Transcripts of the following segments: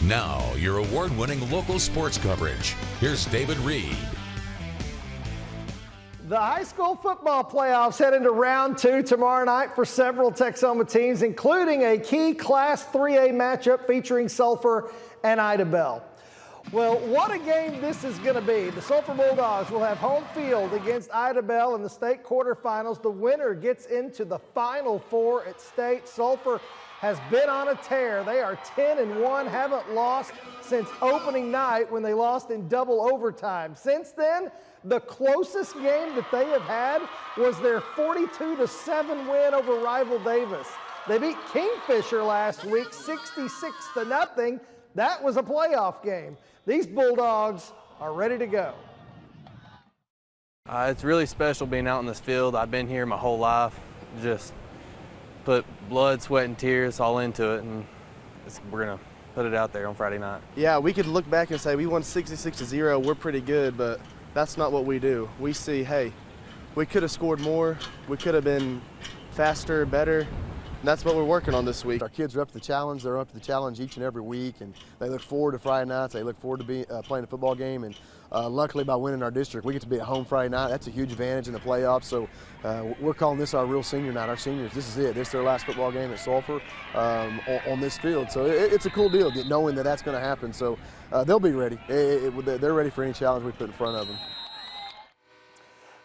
Now, your award-winning local sports coverage. Here's David Reed. The high school football playoffs head into round 2 tomorrow night for several Texoma teams, including a key Class 3A matchup featuring Sulphur and Ida Bell. Well, what a game this is going to be. The Sulphur Bulldogs will have home field against Ida Bell in the state quarterfinals. The winner gets into the Final Four at state. Sulphur has been on a tear. They are 10-1, haven't lost since opening night when they lost in double overtime. Since then, the closest game that they have had was their 42-7 win over rival Davis. They beat Kingfisher last week 66-0. That was a playoff game. These Bulldogs are ready to go. It's really special being out in this field. I've been here my whole life. Just put blood, sweat, and tears all into it, and we're going to put it out there on Friday night. Yeah, we could look back and say we won 66-0, we're pretty good, but that's not what we do. We see, hey, we could have scored more, we could have been faster, better, and that's what we're working on this week. Our kids are up to the challenge. They're up to the challenge each and every week, and they look forward to Friday nights. They look forward to playing a football game, and luckily by winning our district, we get to be at home Friday night. That's a huge advantage in the playoffs, so we're calling this our real senior night. Our seniors, this is it. This is their last football game at Sulphur on this field, so it's a cool deal knowing that that's going to happen. So they'll be ready. They're ready for any challenge we put in front of them.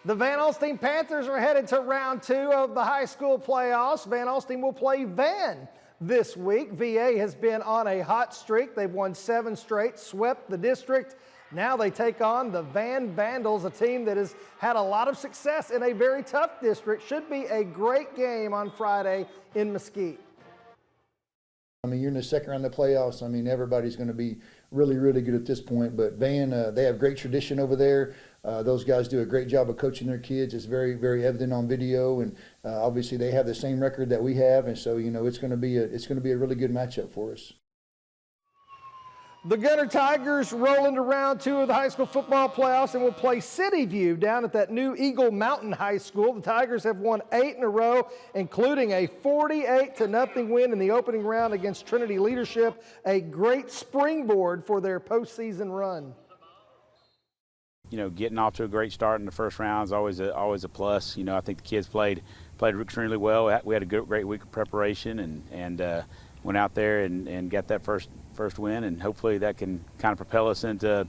The Van Alstyne Panthers are headed to round 2 of the high school playoffs. Van Alstyne will play Van this week. VA has been on a hot streak. They've won 7 straight, swept the district. Now they take on the Van Vandals, a team that has had a lot of success in a very tough district. Should be a great game on Friday in Mesquite. I mean, you're in the second round of the playoffs. I mean, everybody's going to be really, really good at this point. But Van, they have great tradition over there. Those guys do a great job of coaching their kids. It's very, very evident on video, and obviously they have the same record that we have, and so it's going to be a really good matchup for us. The Gunner Tigers roll into round 2 of the high school football playoffs and will play City View down at that new Eagle Mountain High School. The Tigers have won 8 in a row, including a 48-0 win in the opening round against Trinity Leadership, a great springboard for their postseason run. Getting off to a great start in the first round is always a plus. I think the kids played extremely well. We had a great week of preparation and went out there and got that first win, and hopefully that can kind of propel us into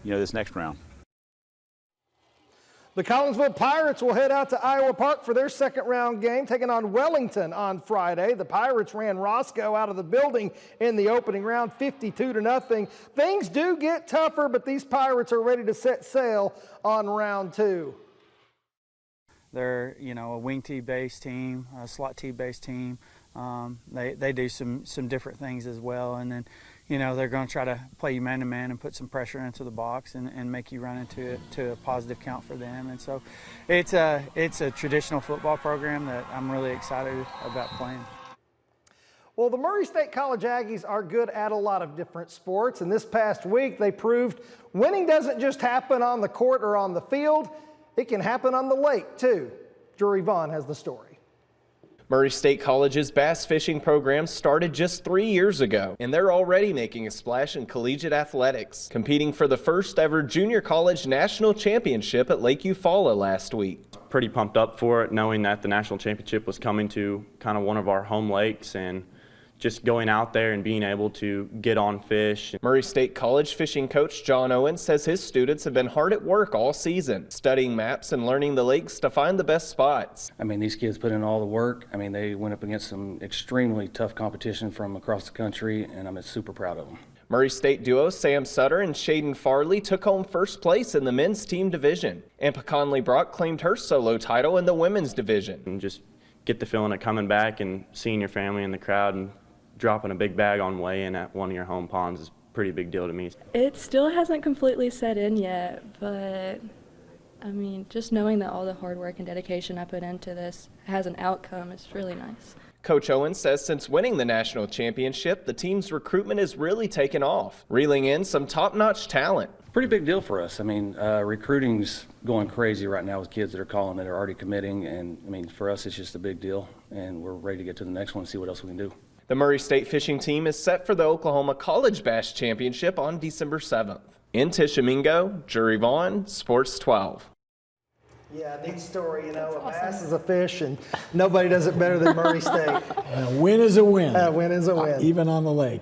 this next round. The Collinsville Pirates will head out to Iowa Park for their second round game, taking on Wellington on Friday. The Pirates ran Roscoe out of the building in the opening round, 52-0. Things do get tougher, but these Pirates are ready to set sail on round 2. They're, a wing tee-based team, a slot tee-based team. They do some different things as well, and then they're going to try to play you man-to-man and put some pressure into the box and make you run into a positive count for them. And so it's a traditional football program that I'm really excited about playing. Well, the Murray State College Aggies are good at a lot of different sports, and this past week they proved winning doesn't just happen on the court or on the field, it can happen on the lake too. Drury Vaughn has the story. Murray State College's bass fishing program started just 3 years ago, and they're already making a splash in collegiate athletics, competing for the first ever junior college national championship at Lake Eufaula last week. Pretty pumped up for it, knowing that the national championship was coming to kind of one of our home lakes, and just going out there and being able to get on fish. Murray State College fishing coach John Owen says his students have been hard at work all season, studying maps and learning the lakes to find the best spots. I mean, these kids put in all the work. I mean, they went up against some extremely tough competition from across the country, and I'm super proud of them. Murray State duo Sam Sutter and Shaden Farley took home first place in the men's team division, and Conley Brock claimed her solo title in the women's division. And just get the feeling of coming back and seeing your family in the crowd and dropping a big bag on weigh-in at one of your home ponds is a pretty big deal to me. It still hasn't completely set in yet, but I mean, just knowing that all the hard work and dedication I put into this has an outcome is really nice. Coach Owen says since winning the national championship, the team's recruitment has really taken off, reeling in some top-notch talent. Pretty big deal for us. I mean, recruiting's going crazy right now with kids that are calling that are already committing, and I mean, for us it's just a big deal, and we're ready to get to the next one and see what else we can do. The Murray State fishing team is set for the Oklahoma College Bass Championship on December 7th. In Tishomingo, Jury Vaughn, Sports 12. Yeah, neat story. You know, a bass is a fish, and nobody does it better than Murray State. And a win is a win. A win is a win. Even on the lake.